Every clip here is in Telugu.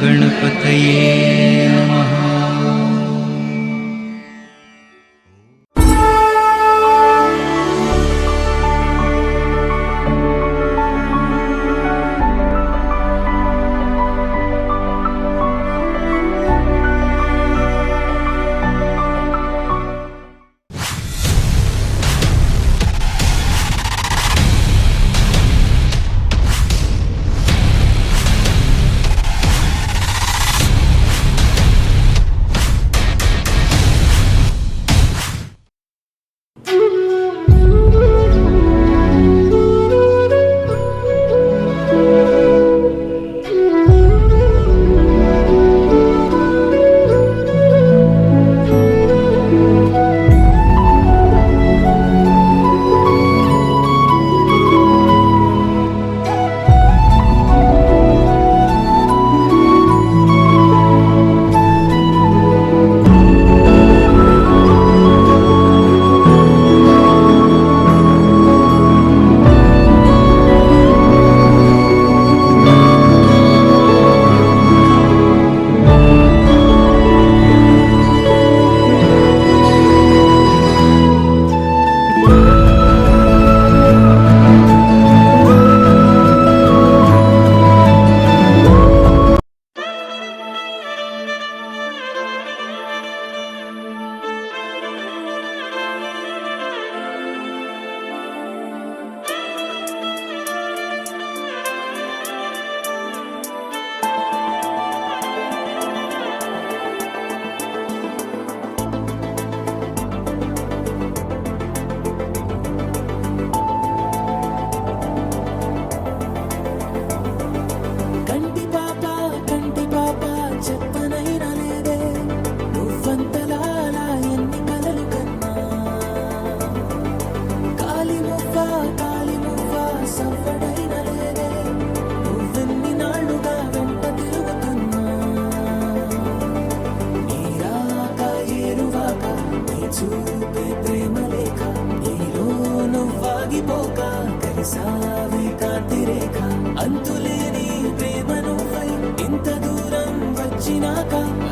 गणपतये नमः।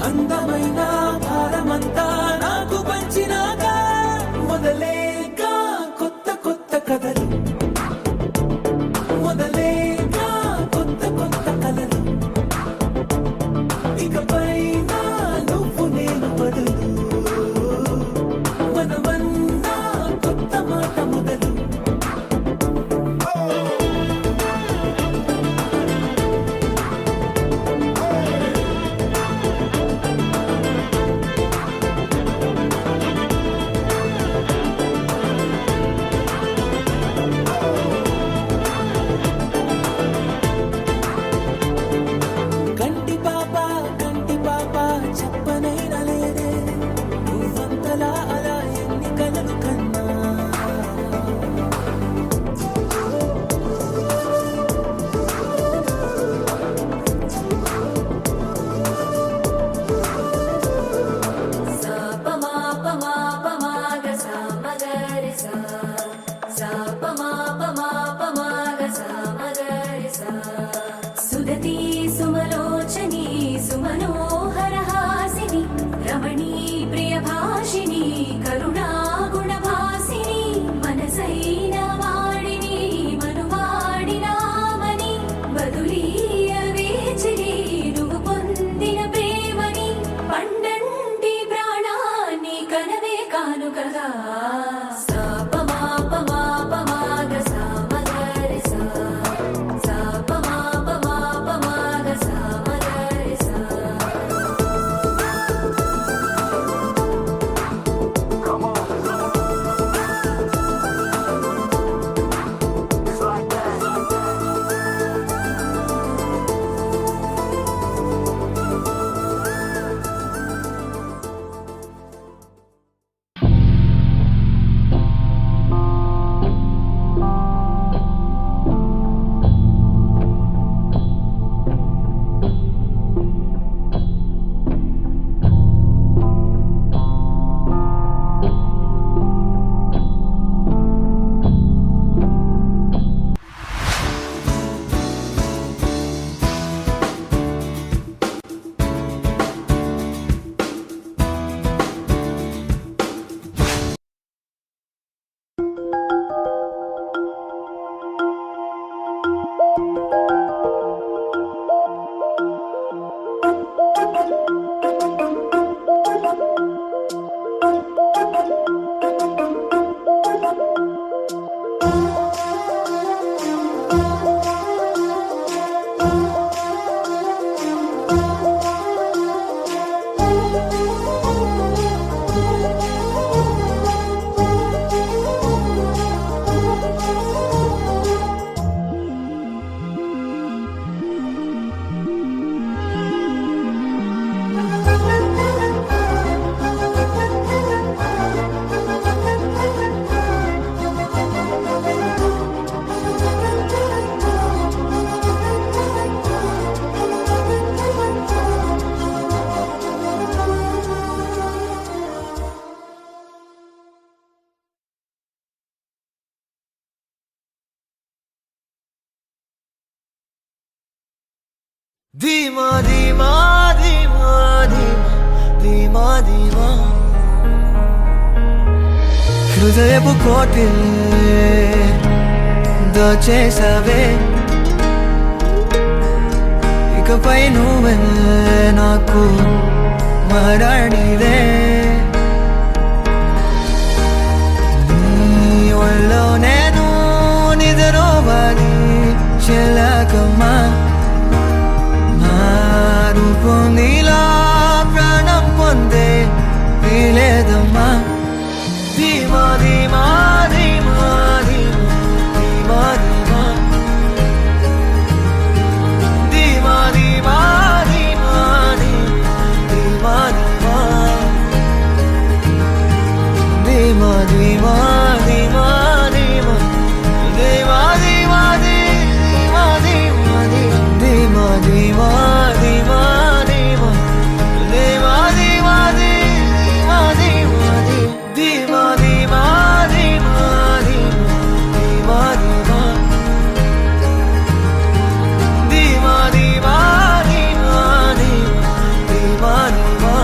అందమైన భారమంతా నాకు పంచినాక మొదలేక కొత్త కొత్త కథలు మొదలేక కొత్త కొత్త కలలు ఇకపై నువ్వు నేను బదులు మనమన్నా కొత్త మాట మొదలు सुदती सुमलोचनी सुमनोहर हासिनी रमणी प्रियभाषिणी करुणा गुणभासिनी मनसैन वाडिनी मनुवाडिनामनि बदुलीय वेचिनी నువ్వు పొందిన ప్రేమని పండంటి ప్రాణాన్ని కనవే కానుకగా ధీమా ధీమా ధీమా ధీమా ధీమా ధీమా హృదయపు కోటిల్లే దోచేసావే ఇకపై నువ్వే నాకు మరణివే నీ ఒళ్ళో నేను నిద్రోవాలి చెల్లకమ్మా నా రూపం నీలా ప్రాణం పొందే వీలేదమ్మా ధీమా ధీమా ధీమా ధీమా ధీమా ధీమా ధీమా ధీమా ధీమా ధీమా ధీమా ధీమా ధీమా ధీమా ధీమా ధీమా ధీమా ధీమా ధీమా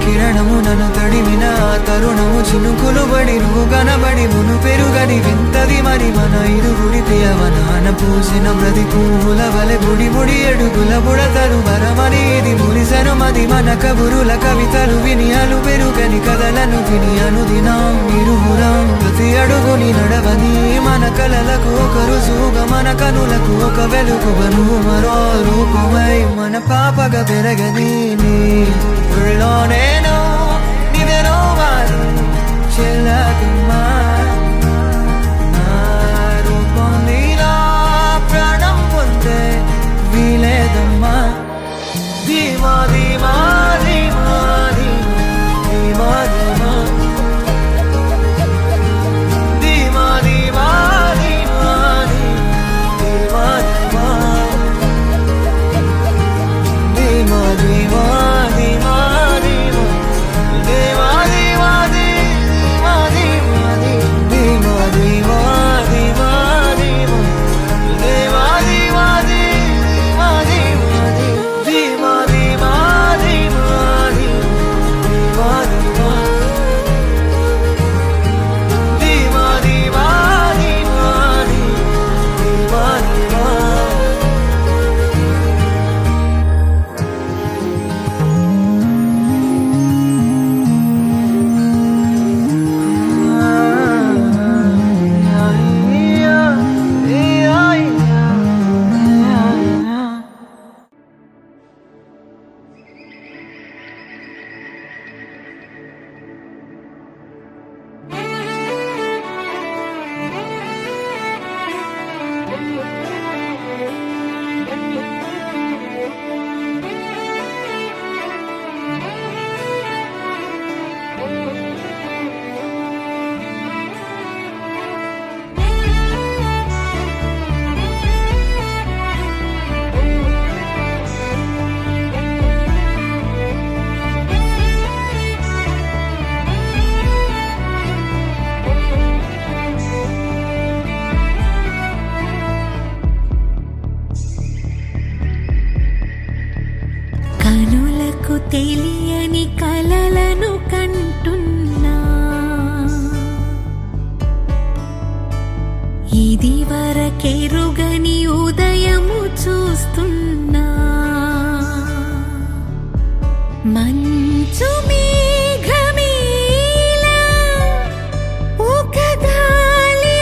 కిరణము నన్ను తడిమిన తరుణము చినుకులు బడి నువ్వు కనబడి మును పెరుగని వింతది మరి మన ఇరుగుడి ప్రియవనాన పూసిన ప్రతి పువ్వుల వలె బుడి బుడి అడుగుల బుడతరు వరమని ఇది మురిసను మది మన కబురుల కవితలు వినియాలు పెరుగని కథలను విని అనుదినం ఇరువురం ప్రతి అడుగుని నడవని మన కలలకు ఒక రుజువుగా మన కనులకు ఒక వెలుగువను మరో రూపమై మన పాపగా పెరగని నీ ఒళ్ళో నేను నిద్రోవాలి చెల్లకమ్మా నా రూపం నీలా ప్రాణం పొందే వీలేదమ్మా ధీమా ధీమా ధీమా ధీమా ధీమా ధీమా ధీమా ధీమా ధీమా ధీమా ధీమా తెలియని కలలను కంటున్నా ఇది వరకెరుగని ఉదయము చూస్తున్నా మంచు మేఘమీలా ఒక గాలివానలా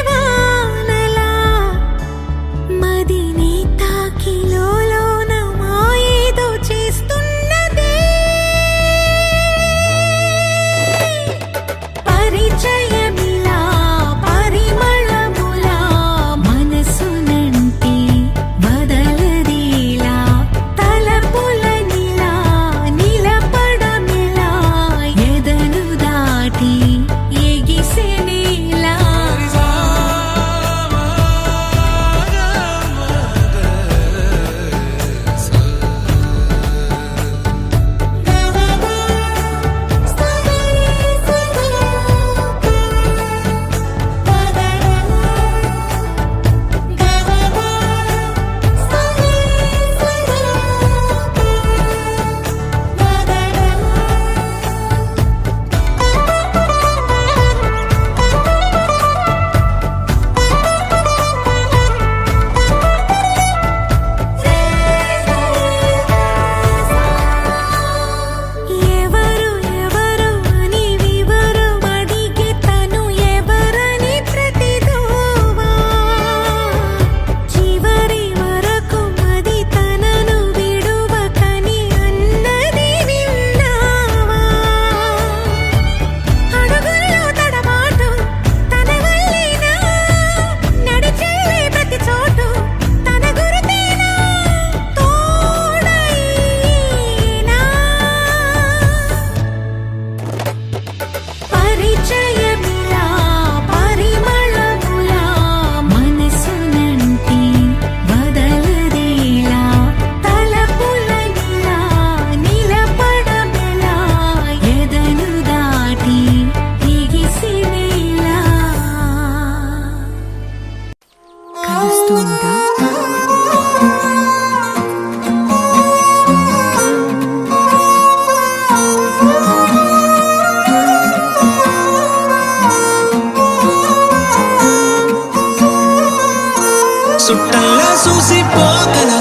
సుట్టల్లా చూసిపోగల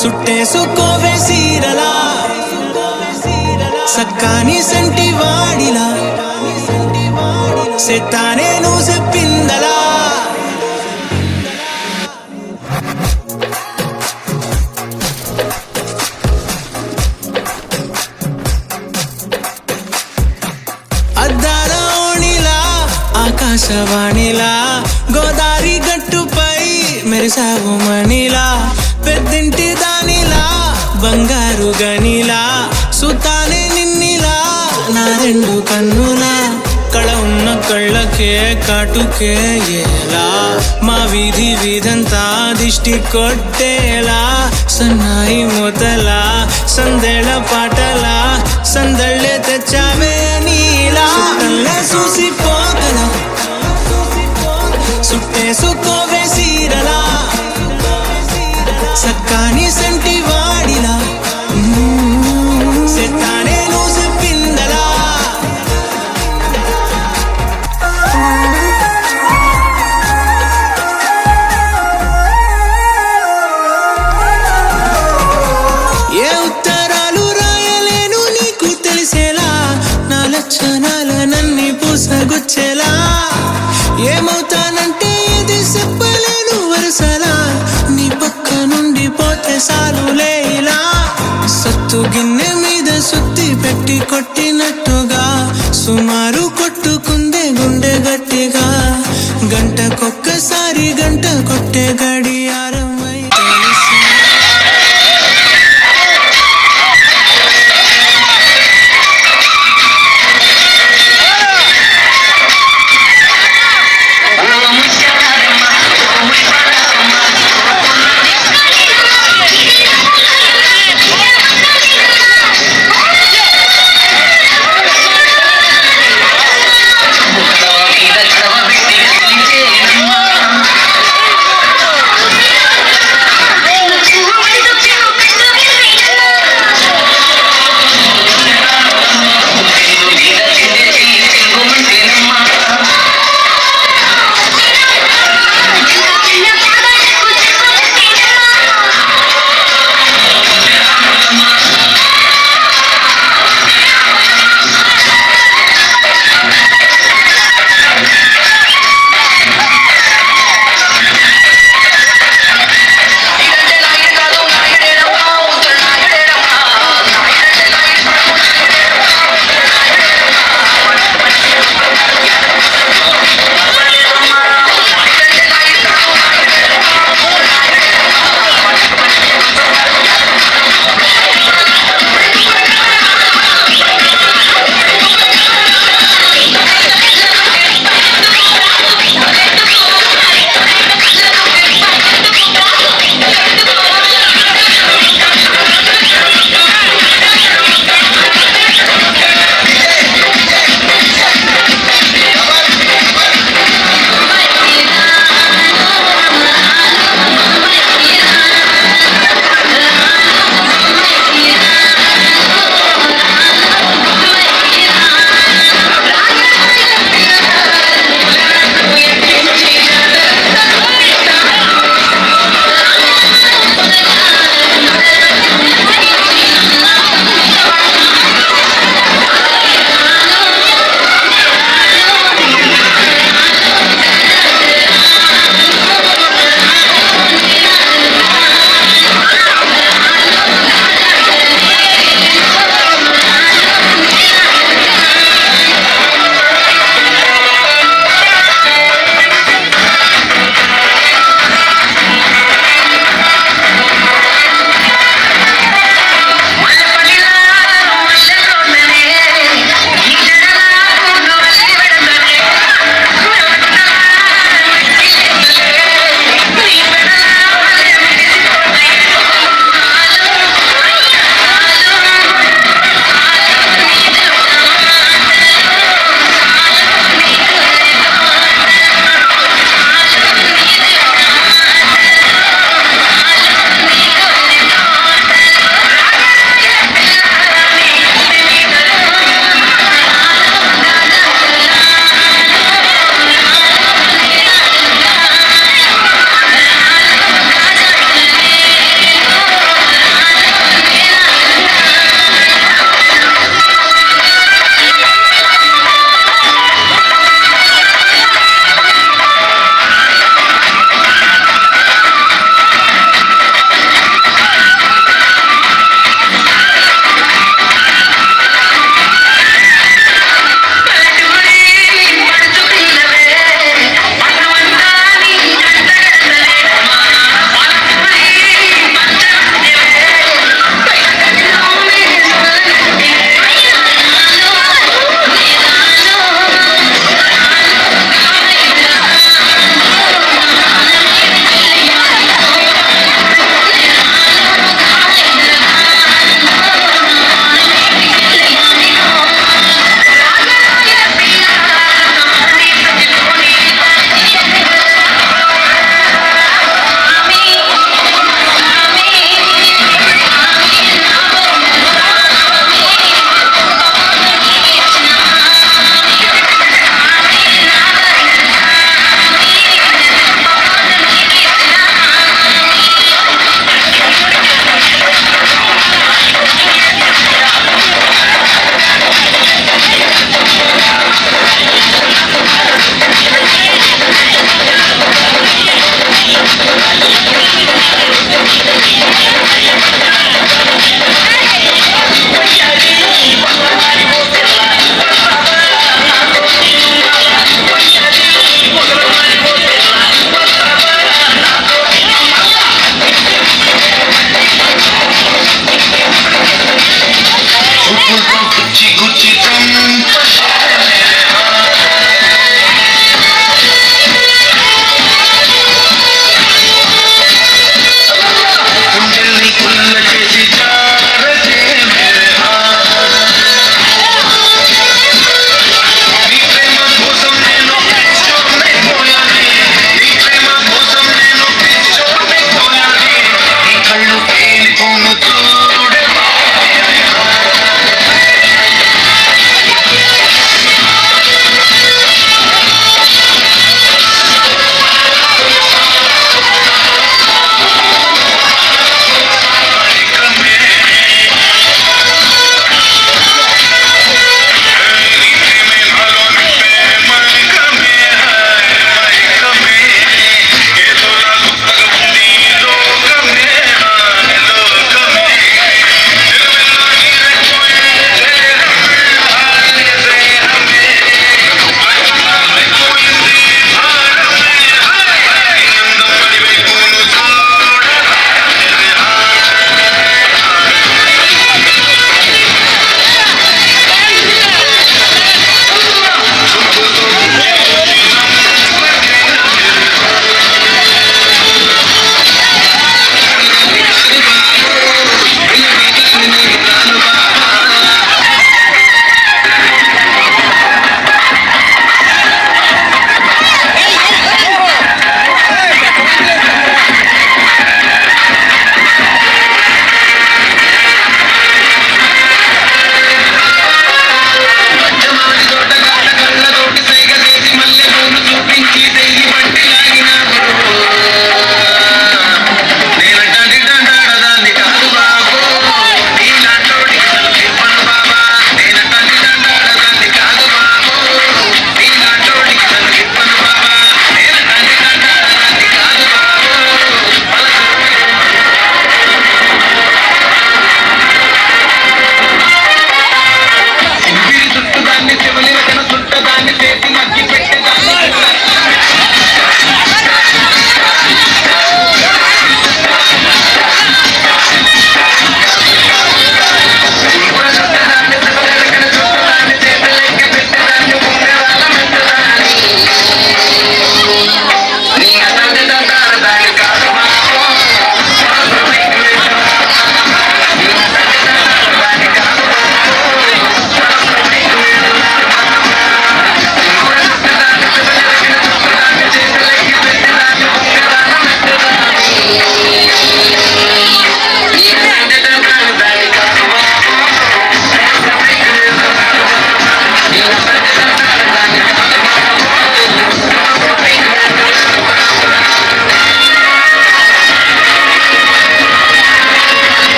సుట్టేసుకోవే సీరలా సక్కాని సంటి వాడిలా సెట్టానే నువ్వు చెప్పిందలా అద్దాల ఓణిలా ఆకాశవాణిలా గోదారి గట్టుపై మెరిసావు మణిలా పెద్దింటి దానిలా బంగారు గనిలా సుతానే నిన్నిలా నా రెండు కన్నులా కళ ఉన్న కళ్ళకే కాటుకే ఎలా మా వీధి వీధంతా దిష్టి కొట్టేలా సన్నాయి మొదలా సందేళ పాటలా సందళ్ళే తెచ్చావే నీలా సుట్టల్లా చూసిపోగల సుట్టేసుకోవే సీరలా సక్కాని సంటి వాడిలా సెట్టానే నువ్వు చెప్పిందలా ఏ ఉత్తరాలు రాయలేను నీకు తెలిసేలా నా లక్షణాలనన్నీ పూసగుచ్చేలా ఏమవుతానంటే ఇది చెప్పలేను వరుసలా నీ పక్క నుండి పోతే సాలులే ఇలా సత్తు గిన్నె మీద సుత్తి పెట్టి కొట్టినట్టుగా సుమారు కొట్టుకుందే గుండె గట్టిగా గంటకొక్కసారి గంట కొట్టే గడియారం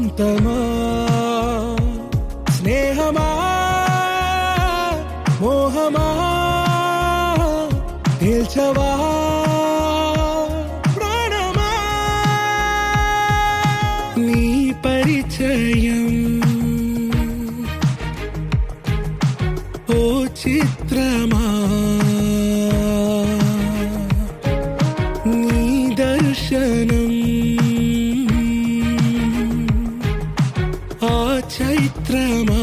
సొంతమా స్నేహమా మోహమా తేల్చవా ప్రాణమా నీ పరిచయం ఓ చిత్రమా నీ దర్శనం ఆ చైత్రమా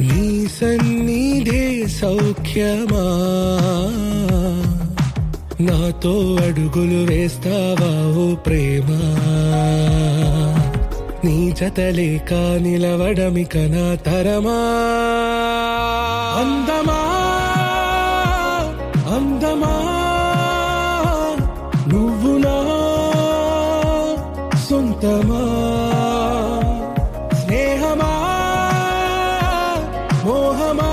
నీ సన్నిధే సౌఖ్యమా నాతో అడుగులు వేస్తావా ఓ ప్రేమ నీ జతలేక నిలవడమిక నా తరమా అందమా అందమా నువ్వు నా సొంతమా స్నేహమా మోహమా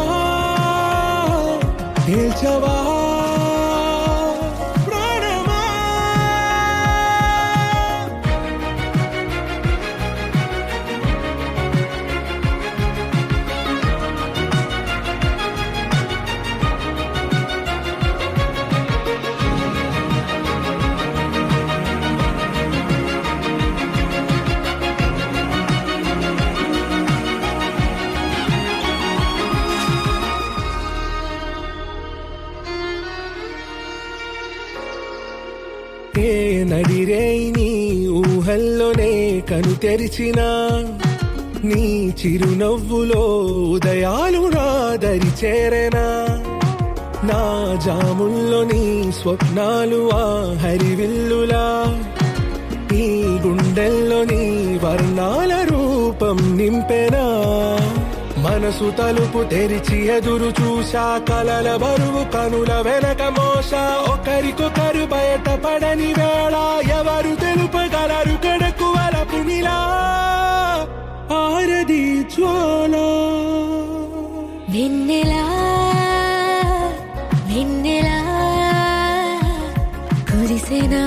తేల్చవా ప్రాణమా ఏ నడిరే నీ ఊహల్లోనే కను తెరిచిన నీ చిరునవ్వులో ఉదయాలు నా దరి చేరెనా నా జాముల్లో నీ స్వప్నాలు ఆ హరివిల్లులా ఈ గుండెల్లో నీ వర్ణాల రూపం నింపెనా మనసు తలుపు తెరిచి ఎదురు చూసా కలల బరువు కనుల వెనక మోసా ఒకరికొకరు బయటపడని వేళ ఎవరు తెలుపగలరు కడకు వలపు నిలా ఆరది జ్వాల వెన్నెలా వెన్నెలా కురిసెనా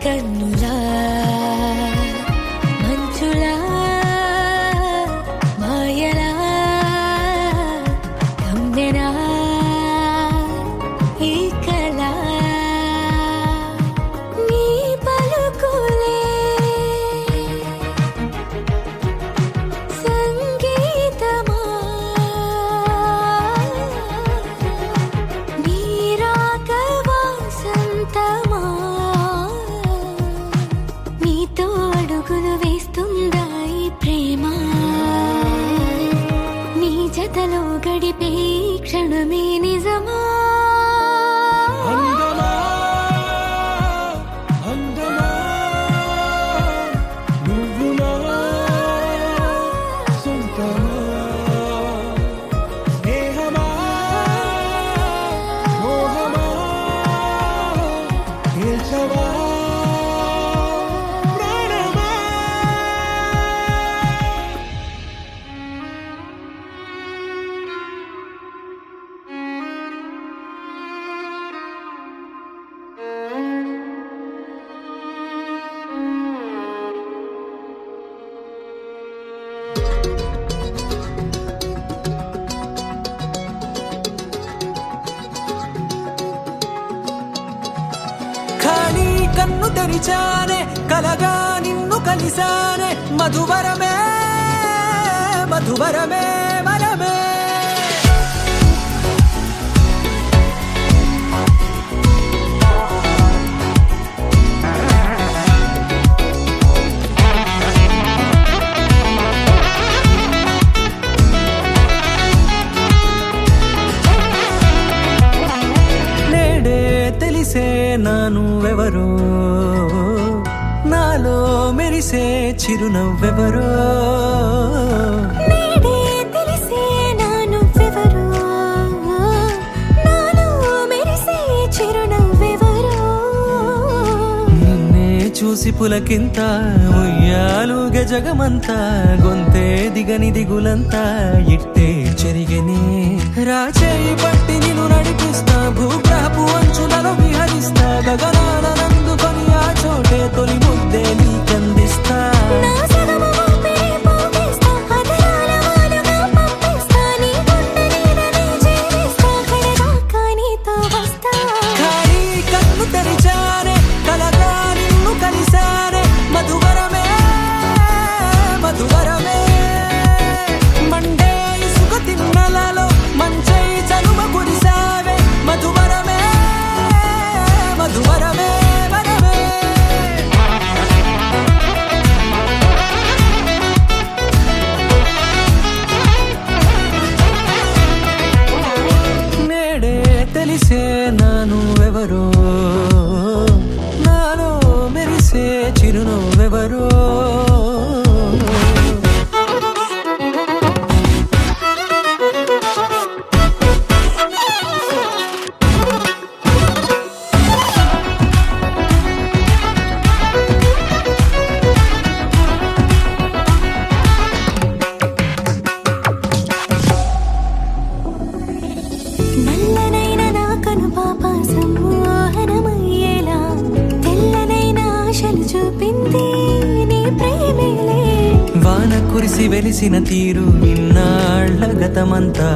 కన్నులా మంచులా మాయలా కమ్మెనా ఈ కళ నీ పలుకులే సంగీతమా నీ రాక వాసంతమా నీతో అడుగులు వేస్తుందా ఈ ప్రేమ నీ జతలో గడిపే ఈ క్షణమే నిజమా అందమా అందమా నువ్వు నా సొంతమా స్నేహమా మోహమా తేల్చవా ప్రాణమా ఖాళీ కన్ను తెరిచానే కలగా నిన్ను కలిసానే మధువరమే మధువరమే వరమే నేడే తెలిసే నా నువ్వెవరో నాలో మెరిసే చిరునవ్వెవరో నేడే తెలిసే నా నువ్వెవరో నాలో మెరిసే చిరునవ్వెవరో నిన్నే చూసి పులకింత ఉయ్యాలుగ జగమంతా గొంతే దిగని దిగులంతా ఇట్టే చెరిగని రాచేయి పట్టి నిన్ను నడిపిస్తా భూగ్రహపు అంచులలో విహరిస్తా గగనాల నందుకొని నాలో మెరిసే చిరునవ్వెవరో నల్లనైన నా కనుపాప సమ్మోహనమయ్యేలా తెల్లనైన ఆశలు చూపింది నీ ప్రేమేలే. వాన కురిసి వెలిసిన తీరు ఇన్నాళ్ల గతమంతా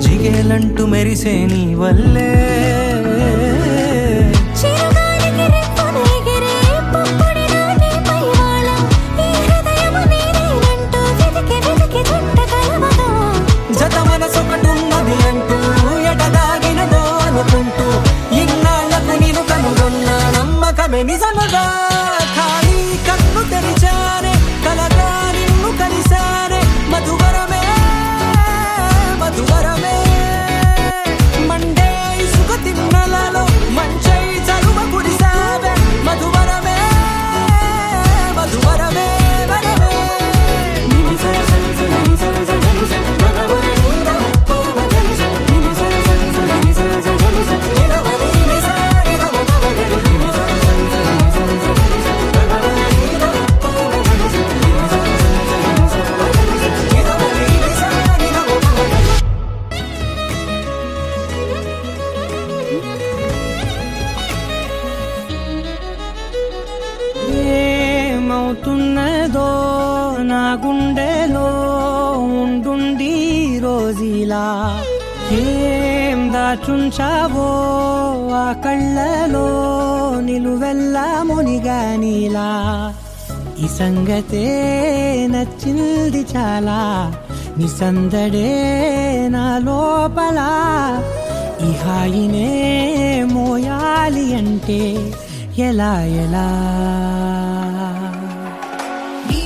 జిగేలంటూ మెరిసే నీ వల్లే. చిరుగాలికి రెప్పలు ఎగిరే పుప్పొడిన నీపై వాళ. ఈ హృదయము నీదేనంటూ వెతికి వెతికి చుట్ట కలవగా. జత మనసొకటున్నది అంటూ ఎటదాగినదో అనుకుంటూ ఇన్నాళ్లకు నేను కనుగొన్న నమ్మకమే నిజమగా. ఖాళీ కన్ను తెరిచానే కలగా నిన్ను కలిసానే మధువరమే మధువరమే. మండే ఇసుక తిన్నలలో మంచై చలువ కురిసావే మధువరమే మధువరమే వరమే. ఏమవుతున్నదో నా గుండెలో ఉండుండి రోజీలా. ఏం దాచుంచావో ఆ కళ్ళలో నిలువెల్లా మునిగానిలా. ఈ సంగతే నచ్చింది చాలా నీ సందడే నా లోపల. ఈ హాయినే మోయాలి అంటే ఎలా ఎలా. నీ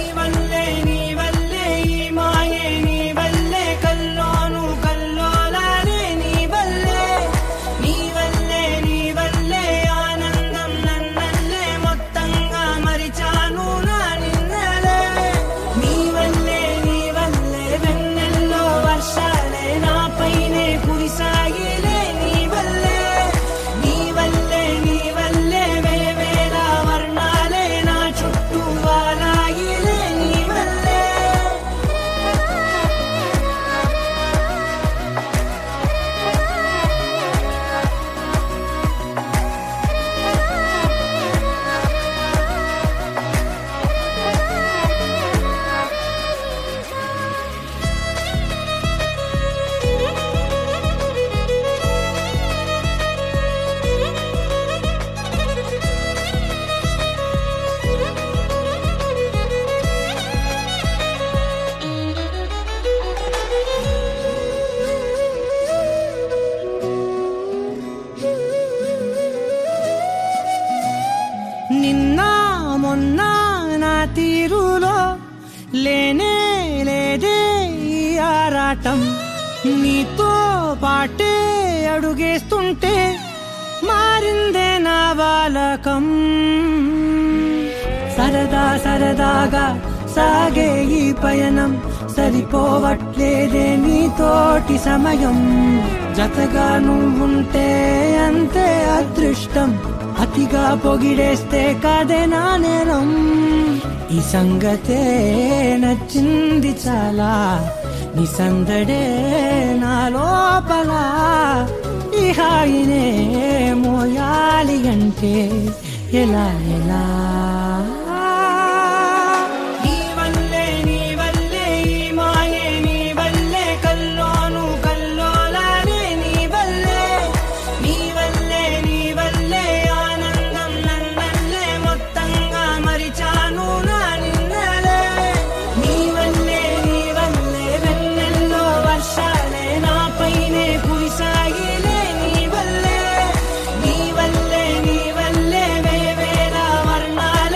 వల్లే ఈ మాయే నీ వల్లే కల్లోను కల్లోలానే నీ వల్లే. నీ వల్లే ఆనందం నన్నల్లే మొత్తంగా మరిచాను నా నిన్నలే. నీ వల్లే వెన్నెల్లో వర్షాలే నాపైనే కురిసాయిలే. నీ వల్లే వేవేల వర్ణాలే నా చుట్టూ వాలాయిలే. నీ వల్లే నిన్న మొన్న నా తీరులో లేనే లేదే ఈ ఆరాటం. నీతో పాటే అడుగేస్తుంటే మారిందే నా బాలకం. సరదాగా సాగే ఈ పయనం సరిపోవట్లేదే నీతోటి సమయం. జతగా నువ్వుంటే అంతే అదృష్టం. అతిగా పొగిడేస్తే కాదే నా నేరం. ఈ సంగతే నచ్చింది చాలా నీ సందడే నా లోపల. ఈ హాయినే మోయాలి అంటే ఎలా ఎలా. నీ వల్లే ఈ మాయే నీ వల్లే కల్లోను కల్లోలానే నీ వల్లే. నీ వల్లే ఆనందం నన్నల్లే మొత్తంగా మరిచాను నా నిన్నలే. నీ వల్లే వెన్నెల్లో వర్షాలే నాపైనే కురిసాయిలే. నీ వల్లే వేవేల వర్ణాలే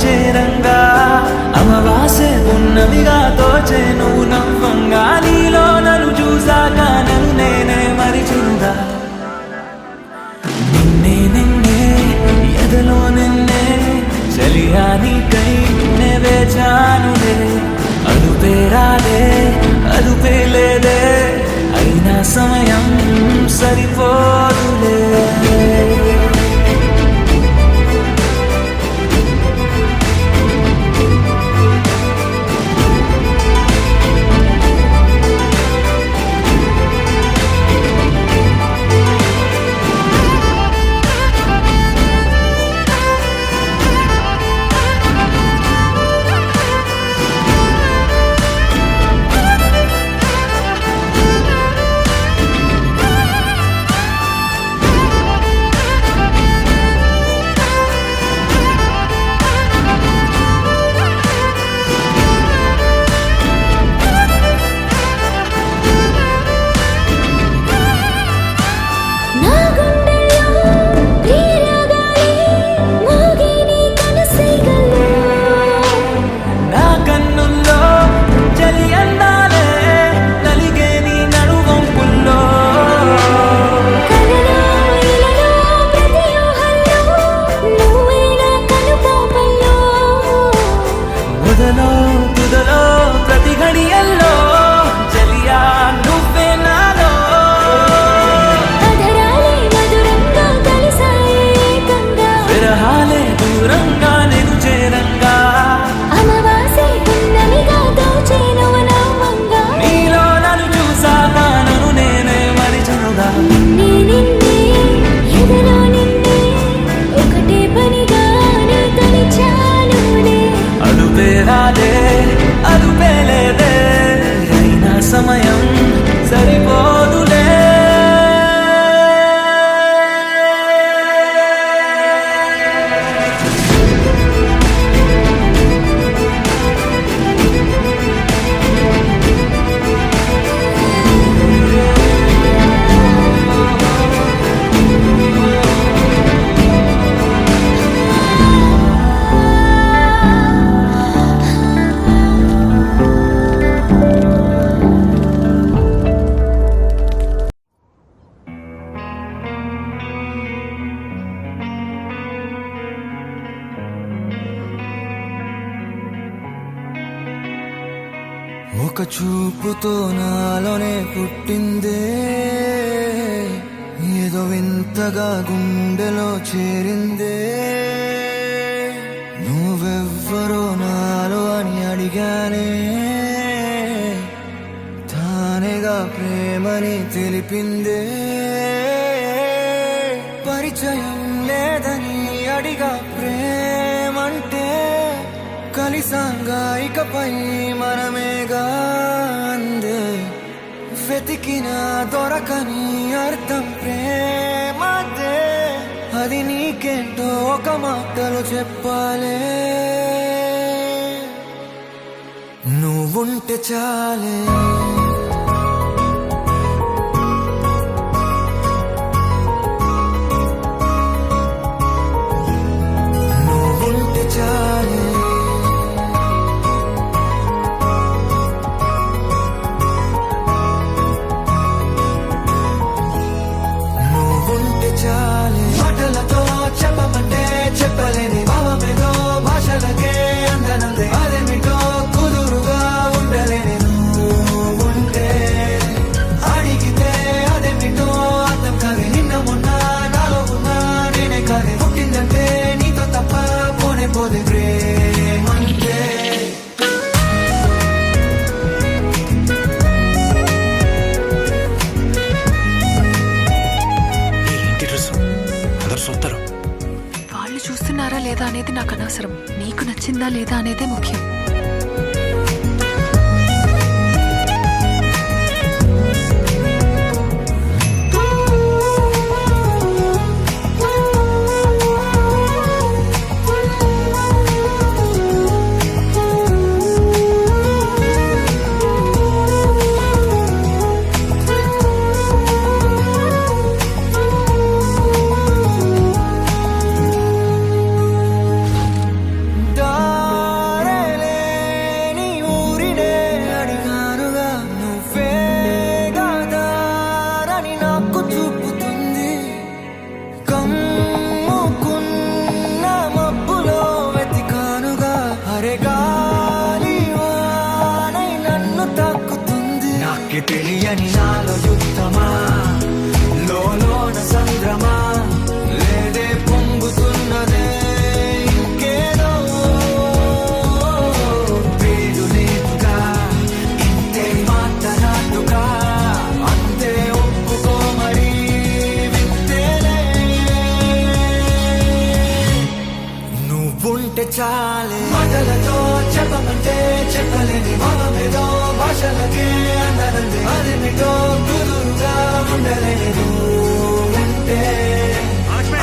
చేరంగా అమవాసే ఉన్నవిగా తోచే నువ్వు నవ్వంగా నీలో నన్ను చూసాక నన్ను నేనే మరిచిందా నిన్నే నిన్నే ఎదలో నిన్నే చలియా నీకై నే వేచానులే అదుపే రాలే అదుపే లేదే అయినా సమయం సరిపోదులే నా గుండెలో ప్రియరాగాలే మోగే నీ కనసైగల్లో నా కన్నుల్లో చలి అందాలే నలిగే నీ నడువంపుల్లో కలలో ఇలలో ప్రతి ఊహల్లో నువ్వే నా కనుపాపల్లో మొదలో తుదలో ప్రతి గడియల్లో చలియా నువ్వే నాలో అధరాలే మధురంగా కలిసాయే ఏకంగా విరహాలే దూరంగా నేను చేరంగా అమవాసే ఉన్నవిగా దోచే నువ్వు నవ్వంగా నీలో నన్ను చూసాక నన్ను నేనే మరిచనుగా నిన్నే నిన్నే ఎదలో నిన్నే ఒకటే పనిగా నీ తలిచానులే అదుపే రాలే అదుపే లేదే అయినా సమయం సరిపోదులే ఒక చూపుతో నాలోనే పుట్టిందే ఏదో వింతగా గుండెలో చేరిందే నువ్వెవ్వరో నాలో అని అడిగానే తానేగా ప్రేమని తెలిపిందే పరిచయం లేదని అడిగా ప్రేమంటే కలిసాంగా ఇకపై మనమేగా అందే వెతికిన దొరకని అర్థం ప్రేమదే అది నీకేంటో ఒక మాటలు చెప్పాలే నువ్వుంటే చాలే నువ్వుంటే చాలే నువ్వుంటే చాలే మాటలతో చెప్పమంటే చెప్పలేని భావమేదో భాషలకే అందనందే అదేమిటో కుదురుగా ఉండలేని నువ్వుంటే అడిగితే అదేమిటో అర్థం కాదే నిన్న మొన్న నాలో ఉన్నా నేనే కాదే పుట్టిందంటే నీతో తప్ప పోనే పోదే ప్రేమంటే వాళ్ళు చూస్తున్నారా లేదా అనేది నాకు అనవసరం. నీకు నచ్చిందా లేదా అనేదే ముఖ్యం. తెలియని నాలో యుద్ధమా లోన సంద్రమా లేదే పొంగుతున్నదే ఇంకేదో వేడు లేదుగా ఇంతే మాట్లాడుగా అంతే ఒప్పుకో మరి వింతేలే నువ్వుంటే చాలే మాటలతో చెప్పమంటే చెప్పలేని మనమేదో భాషలకే అందనంది అదేమిటో కుదురుగా ఉండలేదు ఉంటే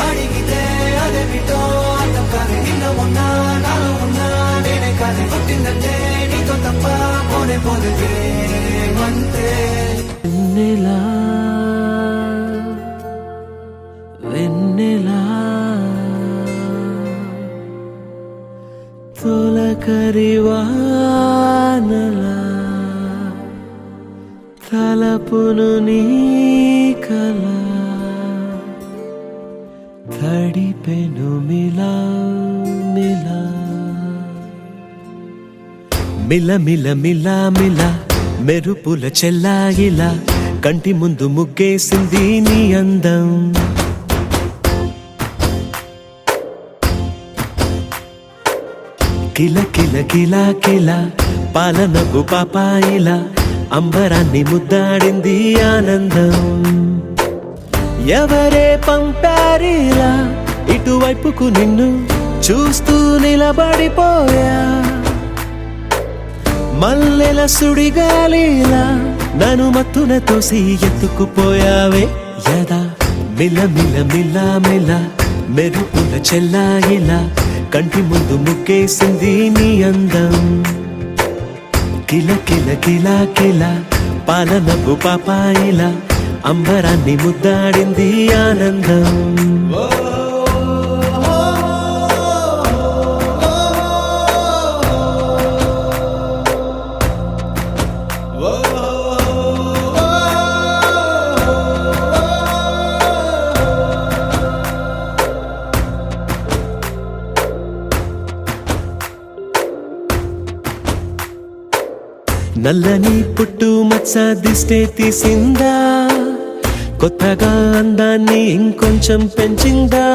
అడిగితే అదేమిటో అర్థం కాదు నిన్న మొన్న నాలో ఉన్నా నేనే కాదు పుట్టిందంటే నీతో తప్ప పోనే పోదే అంతే వెన్నెలా వెన్నెలా తొలకరివానలా తలపును నీ కల తడిపెను మిలా మిలా మిల మిల మిల మిల మెరుపుల చెల్లాయిలా కంటి ముందు ముగ్గేసింది నీ అందం కిల కిల కిల కిల పాలనకు పాపాయిలా అంబరాన్ని ముద్దాడింది ఆనందం ఎవరే పంపారిలా ఇటువైపుకు నిన్ను చూస్తూ నిలబడిపోయా మల్లెల సుడిగాలిలా నన్ను మత్తున తోసి ఎత్తుకుపోయావే యదా మిల మిల మిల మిల మెరుపుల చెల్లాయిలా కంటి ముందు ముగ్గేసింది నీ అందం కిల కిల కిల కిల పాలనకు పాపాయిలా అంబరాన్ని ముద్దాడింది ఆనందం నల్లని పుట్టు మచ్చ దిష్టే తీసిందా కొత్తగా అందాన్ని ఇంకొంచెం పెంచిందా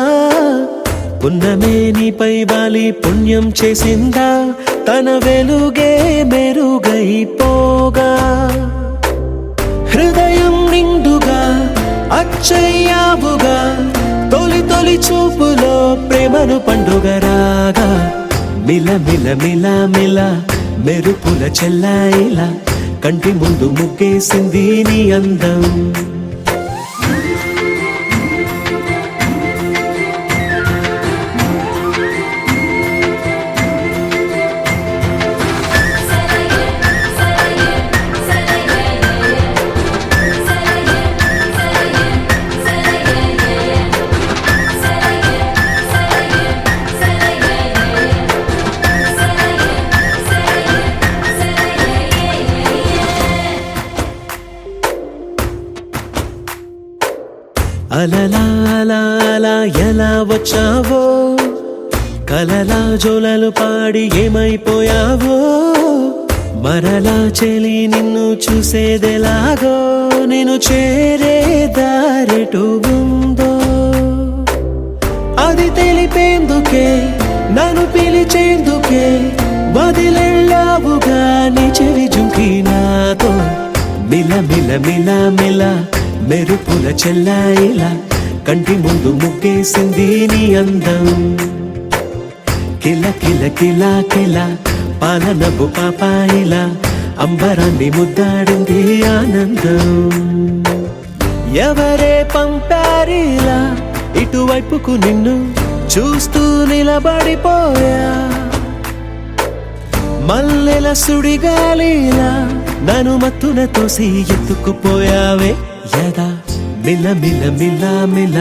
పున్నమే నీపై వాలి పుణ్యం చేసిందా తన వెలుగే మెరుగైపోగా హృదయం నిండుగా అచ్చయ్యావుగా తొలి తొలి చూపులో ప్రేమను పండుగ రాగా మిల మిల మిల మిల మెరుపుల చెల్లాయిలా కంటి ముందు ముగ్గేసింది నీ అందం అలలా అలా అలా ఎలా వచ్చావో కలలా జోలలు పాడి ఏమైపోయావో మరలా చెలి నిన్ను చూసేదెలాగో నేను చేరే దారెటు ఉందో అది తెలిపేందుకే నన్ను పిలిచేందుకే వదిలెళ్ళావుగా నీ చెవి జుంకి నాతో మిల మిల మిల మిల మెరుపుల చెల్లాయిలా కంటి ముందు ముగ్గేసింది నీ అందం కిల కిల కిల కిల పాలనకు పాపాయిలా అంబరాన్ని ముద్దాడింది ఆనందం ఎవరే పంపారిలా ఇటువైపుకు నిన్ను చూస్తూ నిలబడిపోయా మల్లెల సుడిగాలిలా నన్ను మత్తున తోసి ఎత్తుకుపోయావే యదా మిల మిల మిల మిల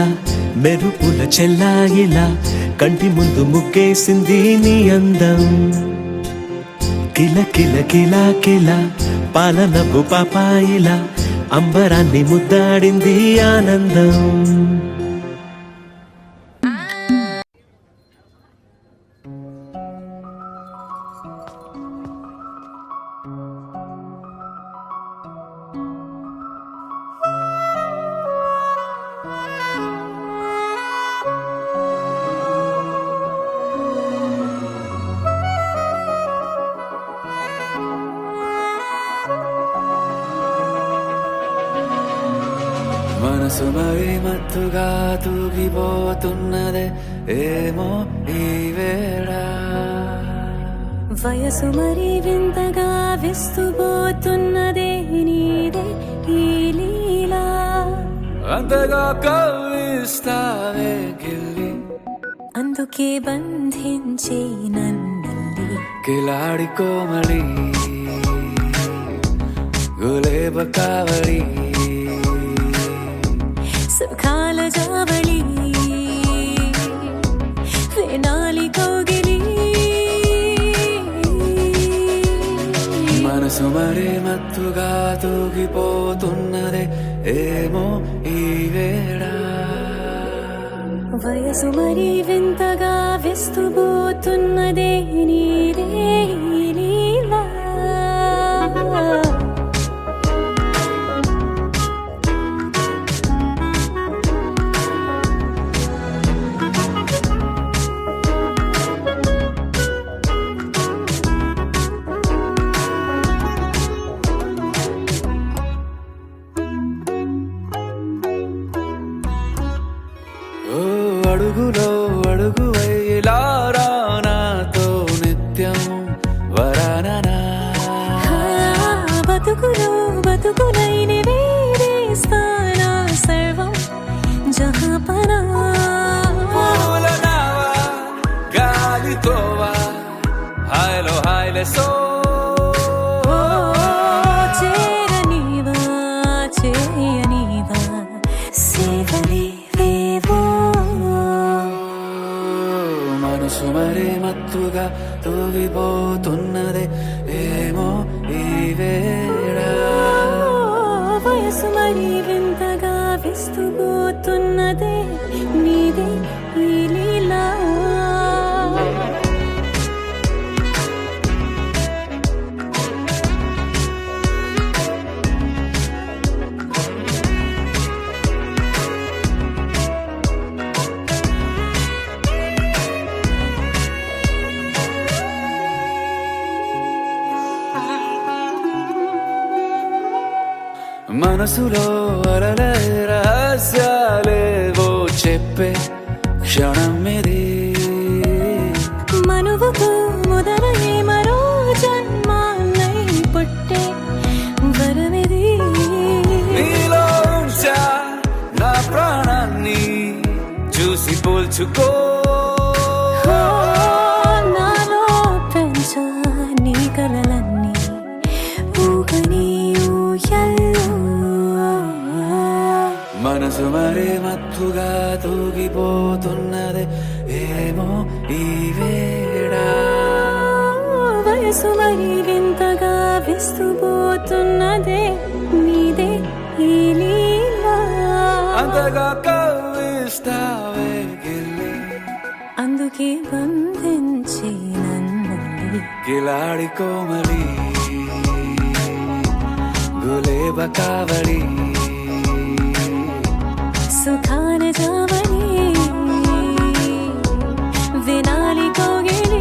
మెరుపుల చెల్లాయిలా కంటి ముందు ముగ్గేసింది నీ అందం కిల కిల కిల కిల పాలనకు పాపాయిలా అంబరాన్ని ముద్దాడింది ఆనందం మనసు మరి మత్తుగా తూగిపోతున్నదే ఏమో ఈ వేళ వయసు మరి వింతగా విస్తుపోతున్నదే నీదే ఈ లీలా అంతగా కవ్విస్తావే గిల్లి అందుకే బంధించి నన్నల్లి కిలాడి కోమలి గులేబ కావలి సుఖాల జావళి వేనాలి కౌగిలి మనసు మరి మత్తుగా తూగిపోతున్నదే ఏమో ఈ వేళ వయసు మరి వింతగా విస్తుపోతున్నదే నీదే ఈ లీలా ఓ అడుగులో అడుగు వేలారా నాతో నిత్యం వరాననా బతుకులో బతుకులైన వేరేస్తానా సర్వం జహాపనా పూల నావా గాలితోవా హాయ్లో హాయ్లే సో చేరనీవా చేయనీవా సేవలేవేవో మనసు మరి మత్తుగా తూగిపోతున్నదే ఏమో ఈ వేళ వయసు మరి వింతగా విస్తుపోతున్నదే నీదే ఈ లీలా మనసులో అలలే రహస్యాలేవో చెప్పే క్షణం ఇది మనువుకు మొదలయ్యే మరో జన్మాన్నై పుట్టే వరమిది నీలో ఉంచా నా ప్రాణాన్ని చూసి పోల్చుకో నాలో పెంచా నీ కలలన్నీ ఊగని ఊయల్లో మనసు మరి మత్తుగా తూగిపోతున్నదే ఏమో ఈ వేళ వయసు మరి వింతగా విస్తుపోతున్నదే నీదే ఈ లీలా అంతగా కవ్విస్తావే గిల్లి అందుకే బంధించి నన్నల్లి కిలాడి కోమలి గులేబ కావలి సుఖాన జావళి వినాలి కౌగిలి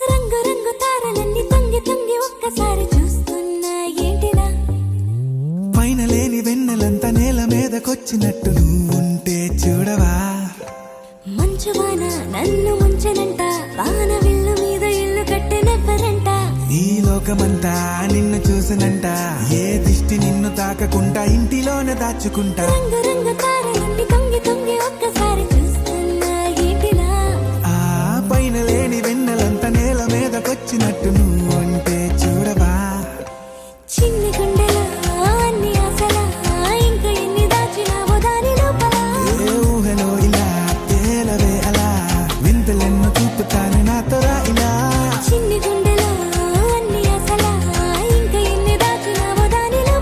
రంగు రంగు తారలన్నీ తొంగి తొంగి ఒక్కసారి చూస్తున్నా ఏంటిలా పైన లేని వెన్నెలంతా నేల మీదకొచ్చినట్టు నువ్వుంటే చూడవా మంచు వాన నన్ను ముంచనంట వాన విల్లు మీద ఇల్లు కట్టెనెవ్వరంట ఈ లోకమంతా నిన్ను చూసినంట ఏ దిష్టి నిన్ను తాకకుండా ఇంటిలోనే దాచుకుంటా రంగు రంగు తారలన్నీ తొంగి తొంగి ఒక్కసారి చూస్తున్నా ఏంటిలా ఆ పైన లేని వెన్నెలంతా నేల మీదకొచ్చినట్టు నువ్వుంటే చూడవా చిన్ని గుండెలో అన్ని ఆశలా ఇంకా ఎన్ని దాచినావో దాని లోపల ఏ ఊహలో ఇలా తేలవే అలా వింతలెన్నో చూపుతాను నాతో రా ఇలా చిన్ని గుండెలో అన్ని ఆశలా ఇంకా ఎన్ని దాచినావో దాని లోపల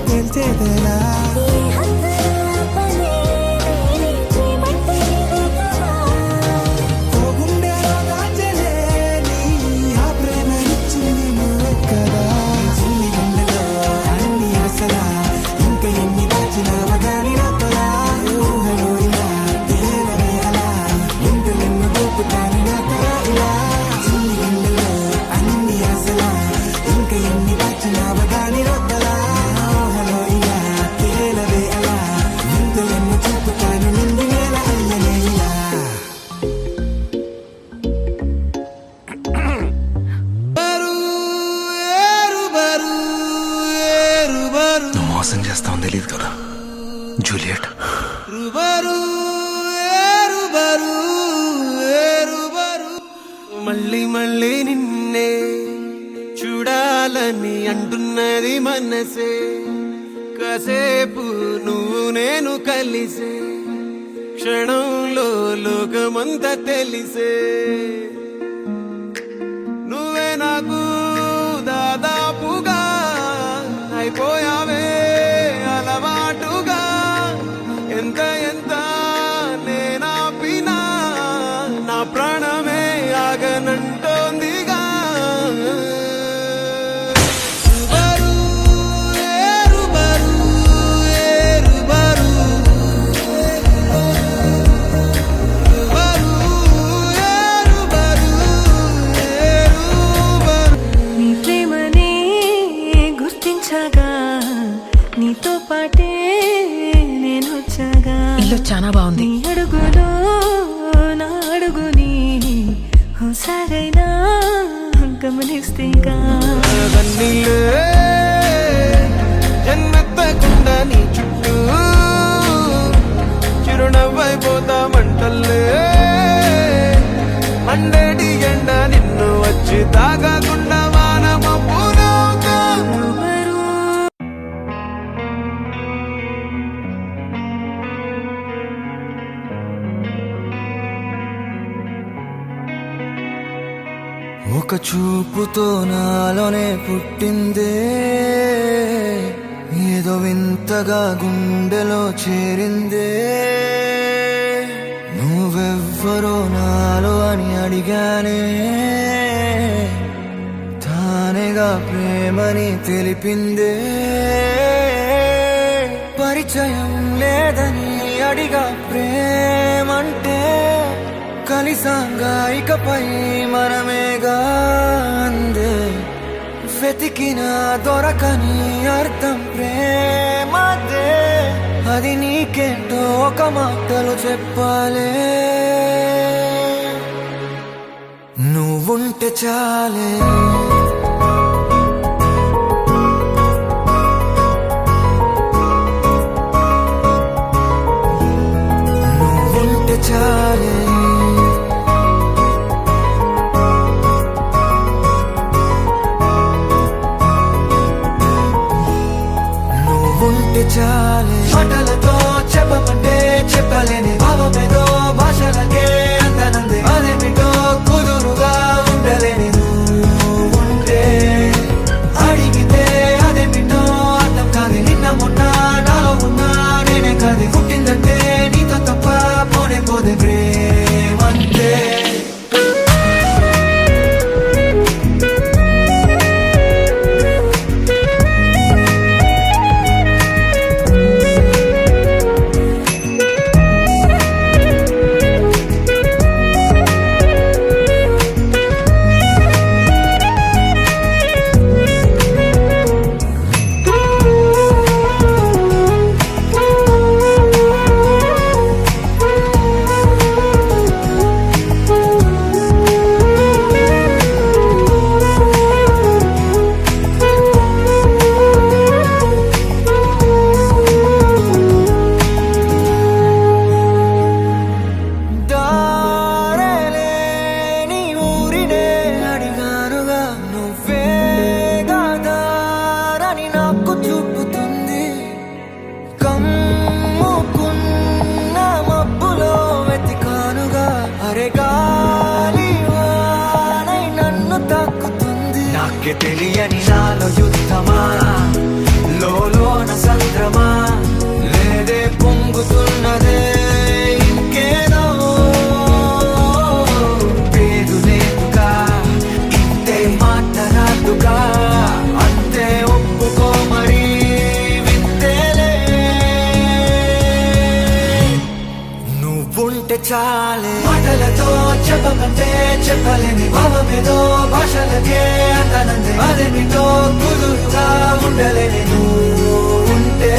తెలిసేదేలా ఈ హద్దుల పనే నీ ప్రేమంటే ఇదే కదా ఓ గుండెలో దాచలే నీ ఆ ప్రేమ ఇచ్చింది నువ్వే కదా చిన్ని గుండెలో అన్ని అసలా ఇంకా ఎన్ని దాచినావా గాని లోపలా ఊహలో ఇలా తేలవే అలా ఎంత నిన్ను దూపుతాను నా తరా ఇలా చిన్ని గుండెలో అన్ని అసలా ఇంకా ఎన్ని దాచినావా గాని లోపలా ఊహలో ఇలా తేలవే అలా ఎంత నిన్ను చూపుతాను నిండి నేల అయ్యనే ఇలా నువ్వు మోసం చేస్తావని తెలియదు కదా జూలియట్. మళ్ళీ మళ్ళీ నిన్నే చూడాలని అంటున్నది మనసే కాసేపు నువ్వు నేను కలిసే క్షణంలో లోకమంతా తెలిసే నువ్వే నాకు దాదాపుగా అయిపోయావే అలవాటుగా ఎంత ఎంత నేనాపినా నా ప్రాణమే ఆగనంటోందిగా రుబరు, ఏరుబరు, ఏరుబరు. రుబరు, ఏరుబరు, ఏరుబరు. నీ ప్రేమనే గుర్తించగా నీతో పాటే నేను వచ్చాగా ఇల్లు చాలా బాగుంది. నీ అడుగులో నా అడుగుని ఓసారైనా గమనిస్తేగా కన్నీళ్ళే జన్మెత్తకుండా నీ చుట్టూ చిరునవ్వైపోతామంటల్లే మండేటి ఎండ నిన్ను వచ్చి తాగకుండా వానమప్పులోగా ఎవరు ఒక చూపుతో నాలోనే పుట్టిందే ఏదో వింతగా గుండెలో చేరిందే నువ్వెవ్వరో నాలో అని అడిగానే తానేగా ప్రేమని తెలిపిందే పరిచయం లేదని అడిగా ప్రేమంటే కలిసాంగా ఇకపై మనమేగా అందే వెతికిన దొరకని అర్థం ప్రేమదే అది నీకేంటో ఒక మాటలు చెప్పాలే నువ్వుంటే చాలే నువ్వుంటే చాలే నువ్వుంటే చాలే మాటలతో చెప్పమంటే చెప్పలేని భావమేదో భాషలకే అందనందే అదేమిటో కుదురుగా ఉండలేని నువ్వుంటే అడిగితే అదేమిటో అర్థం కాదు నిన్న మొన్న నాలో ఉన్నా నేనే కాదు పుట్టిందంటే నీతో తప్ప పోనే పోదే ప్రేమంతే తెలియని నాలో యుద్ధమా లోన చాలే మాటలతో చెప్పమంటే చెప్పలేని భావమేదో భాషలకే అంతనందే అదేమిటో కుదురుగా ఉండలేని నువ్వు ఉంటే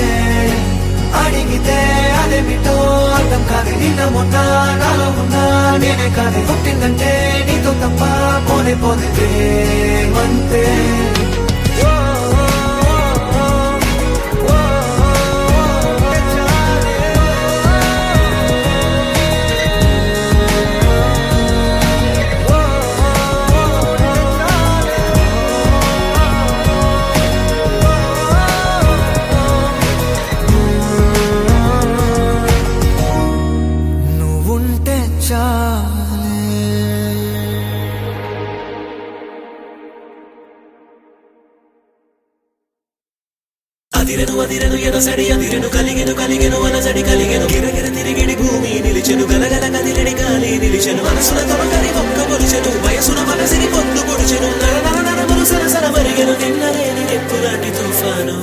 అడిగితే అదేమిటో అర్థం కాదు నిన్న మొన్న నాలో ఉన్నా నేనే కాదు పుట్టిందంటే నీతో తప్ప పోనే పోతే మంతే అదిరెను ఎదసడి అదిరెను కలిగెను అలసడి కలిగెను గిరగిర తిరిగిడి భూమి నిలిచెను గలగల కదిలెడి గాలి నిలిచెను మనసున తమకరి ఒక్క పొడిచెను వయసున మనసిని పొద్దు పొడిచెను నరనరములు సరసర మరిగెను నిన్నలేని నెప్పులాంటి తుఫాను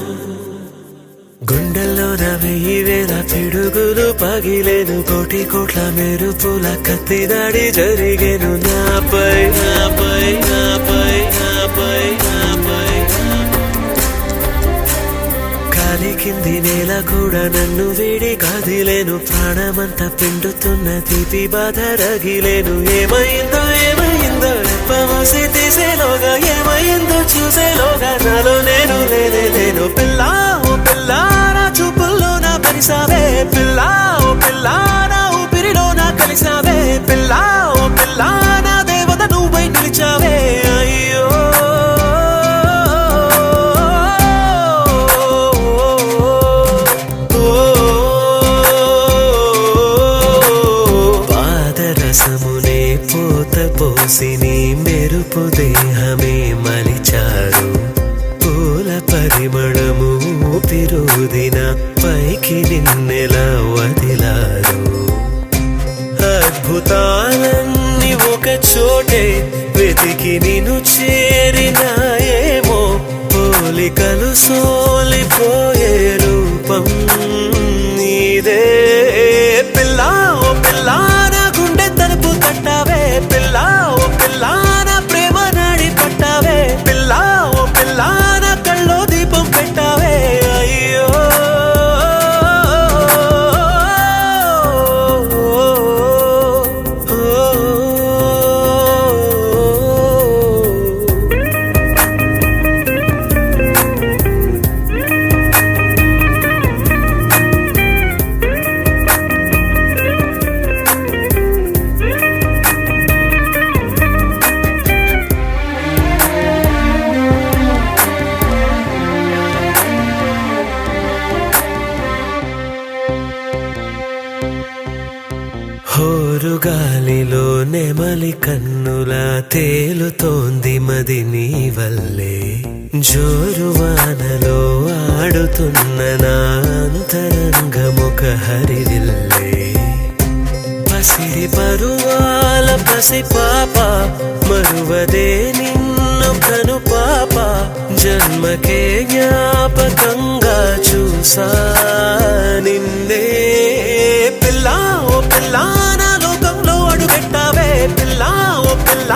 గుండెల్లోన 1000 పిడుగులు పగిలేను కోటి కోట్ల మెరుపుల కత్తి దాడి జరిగేను నాపై నాపై నాపై నాపై నాపై కాలి కింది నేల కూడా నన్ను వీడి కాదిలేను ప్రాణమంతా పిండుతున్న తీపి బాధ రగిలేను ఏమైందో ఏమైందో రెప్పమూసి తీసేలోగా ఏమైందో చూసేలోగా నాలో నేను లేను పిల్ల ఓ పిల్ల నా చూపుల్లో నా పరిసావే పిల్ల ఓ పిల్ల నా ఊపిరిలో నా కలిసావే పిల్ల ఓ పిల్ల నా దేవత నువ్వై నిలిచావే అయ్యో పాదరసమునే పోత పోసి నీ మెరుపు దేహమే మలిచారు పూల పరిమళము ఊపిరుదిన పైకి నిన్నెలా వదిలారు అద్భుతాలన్నీ ఒక చోటే వెతికి నిన్ను చేరినాయేమో పోలికలు సోలిపోయే రూపం నీదే పిల్ల ఓ పిల్ల నా గుండె తలుపు తట్టావే పిల్ల ఓ పిల్ల నా ప్రేమ నాడి పట్టావే పిల్ల ఓ పిల్ల నా కళ్ళో దీపం పెట్టావే అయ్యో హోరుగాలిలో నెమలి కన్నులా తేలుతోంది మది నీ వల్లే జోరువానలో ఆడుతున్న నా అంతరంగముఖ హరివిల్లే పసిరి పరువాల పసి పాప మరువదే నిన్ను కను పాప జన్మకే జ్ఞాపకంగా చూసా నిన్నే పిల్ల ఓ పిల్ల నా లోకంలో అడుగెట్టావే పిల్ల ఓ పిల్ల